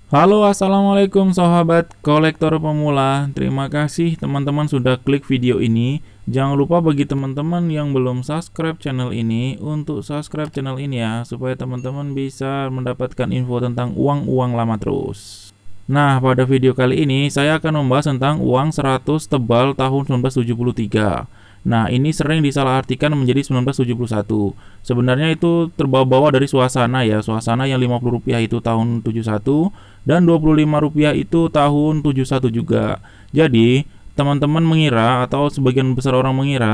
Halo, assalamualaikum sahabat kolektor pemula. Terima kasih teman-teman sudah klik video ini. Jangan lupa bagi teman-teman yang belum subscribe channel ini untuk subscribe channel ini ya, supaya teman-teman bisa mendapatkan info tentang uang-uang lama terus. Nah, pada video kali ini saya akan membahas tentang uang 100 tebal tahun 1973. Nah, ini sering disalahartikan menjadi 1971. Sebenarnya itu terbawa-bawa dari suasana ya. Suasana yang Rp50 itu tahun 71 dan Rp25 itu tahun 71 juga. Jadi, teman-teman mengira atau sebagian besar orang mengira,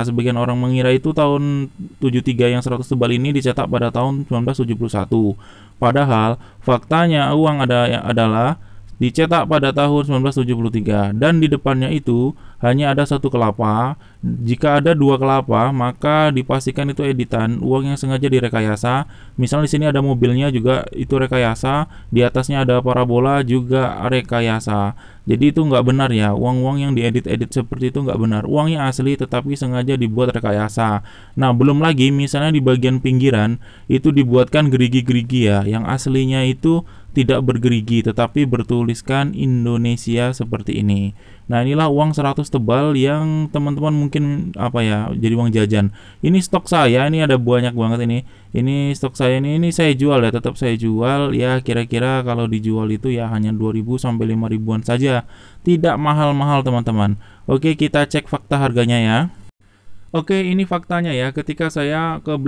itu tahun 73 yang 100 tebal ini dicetak pada tahun 1971. Padahal faktanya uang adalah dicetak pada tahun 1973 dan di depannya itu hanya ada satu kelapa. Jika ada dua kelapa, maka dipastikan itu editan, uang yang sengaja direkayasa. Misalnya di sini ada mobilnya juga itu rekayasa, di atasnya ada parabola juga rekayasa. Jadi itu nggak benar ya, uang-uang yang diedit-edit seperti itu nggak benar. Uangnya asli tetapi sengaja dibuat rekayasa. Nah, belum lagi misalnya di bagian pinggiran itu dibuatkan gerigi-gerigi ya, yang aslinya itu tidak bergerigi tetapi bertuliskan Indonesia seperti ini. Nah, inilah uang 100 tebal yang teman-teman mungkin jadi uang jajan. Ini stok saya, ini ada banyak banget ini. Ini stok saya ini saya jual ya, tetap saya jual ya, kira-kira kalau dijual itu ya hanya 2.000 sampai 5.000-an saja. Tidak mahal-mahal teman-teman. Oke, kita cek fakta harganya ya. Oke, ini faktanya ya. Ketika saya ke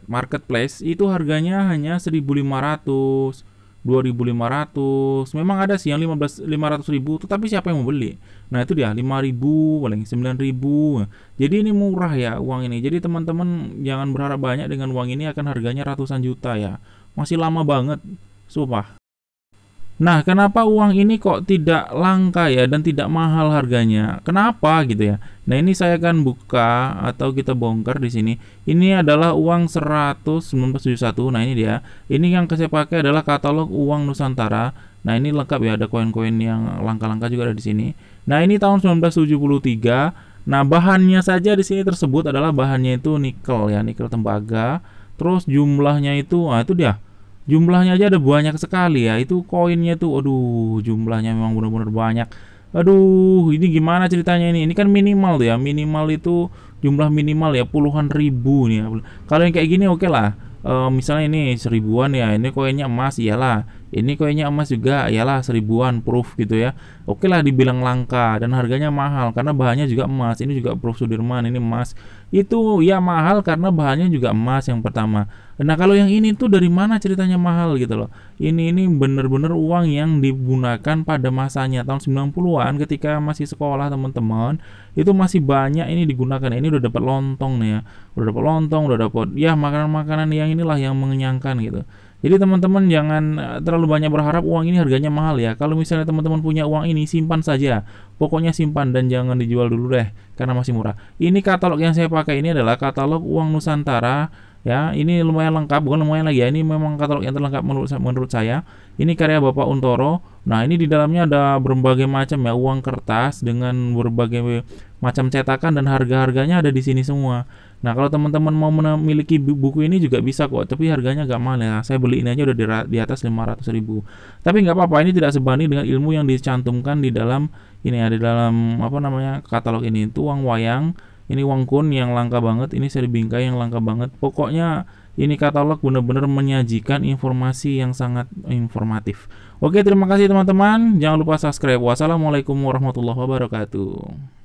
marketplace itu harganya hanya 1.500, 2.500. Memang ada sih yang 500.000, tetapi siapa yang mau beli? Nah, itu dia 5.000, paling 9.000. Jadi ini murah ya uang ini. Jadi teman-teman jangan berharap banyak dengan uang ini, akan harganya ratusan juta ya. Masih lama banget, sumpah. Nah, kenapa uang ini kok tidak langka ya dan tidak mahal harganya? Kenapa gitu ya? Nah, ini saya akan buka atau kita bongkar di sini. Ini adalah uang 100 1971. Nah, ini dia. Ini yang saya pakai adalah katalog uang Nusantara. Nah, ini lengkap ya, ada koin-koin yang langka-langka juga ada di sini. Nah, ini tahun 1973. Nah, bahannya saja di sini tersebut adalah bahannya itu nikel ya, nikel tembaga. Terus jumlahnya itu, itu dia. Jumlahnya aja ada banyak sekali ya. Itu koinnya tuh, aduh, jumlahnya memang benar-benar banyak. Aduh, ini gimana ceritanya ini? Ini kan minimal tuh ya. Minimal itu jumlah minimal ya puluhan ribu nih ya. Kalau yang kayak gini oke lah. Misalnya ini 1.000-an ya. Ini koinnya emas iyalah. Ini koinnya emas juga iyalah 1.000-an proof gitu ya. Oke lah dibilang langka dan harganya mahal karena bahannya juga emas. Ini juga proof Sudirman, ini emas. Itu ya mahal karena bahannya juga emas yang pertama. Nah, kalau yang ini tuh dari mana ceritanya mahal gitu loh. Ini bener-bener uang yang digunakan pada masanya tahun 90-an ketika masih sekolah teman-teman. Itu masih banyak ini digunakan. Ini udah dapat lontong nih ya. Udah dapat lontong, udah dapat ya makanan-makanan yang inilah yang mengenyangkan gitu. Jadi teman-teman jangan terlalu banyak berharap uang ini harganya mahal ya. Kalau misalnya teman-teman punya uang ini, simpan saja. Pokoknya simpan dan jangan dijual dulu deh karena masih murah. Ini katalog yang saya pakai ini adalah katalog uang Nusantara. Ya, ini lumayan lengkap, bukan lumayan lagi ya. Ini memang katalog yang terlengkap menurut saya. Ini karya Bapak Untoro. Nah, ini di dalamnya ada berbagai macam ya uang kertas dengan berbagai macam cetakan dan harga-harganya ada di sini semua. Nah, kalau teman-teman mau memiliki buku ini juga bisa kok, tapi harganya agak mahal ya. Saya beli ini aja udah di atas 500.000. Tapi nggak apa-apa, ini tidak sebanding dengan ilmu yang dicantumkan di dalam ini ya, di dalam katalog ini. Itu uang wayang. Ini uang kun yang langka banget, ini seri bingkai yang langka banget. Pokoknya ini katalog benar-benar menyajikan informasi yang sangat informatif. Oke, terima kasih teman-teman. Jangan lupa subscribe. Wassalamualaikum warahmatullahi wabarakatuh.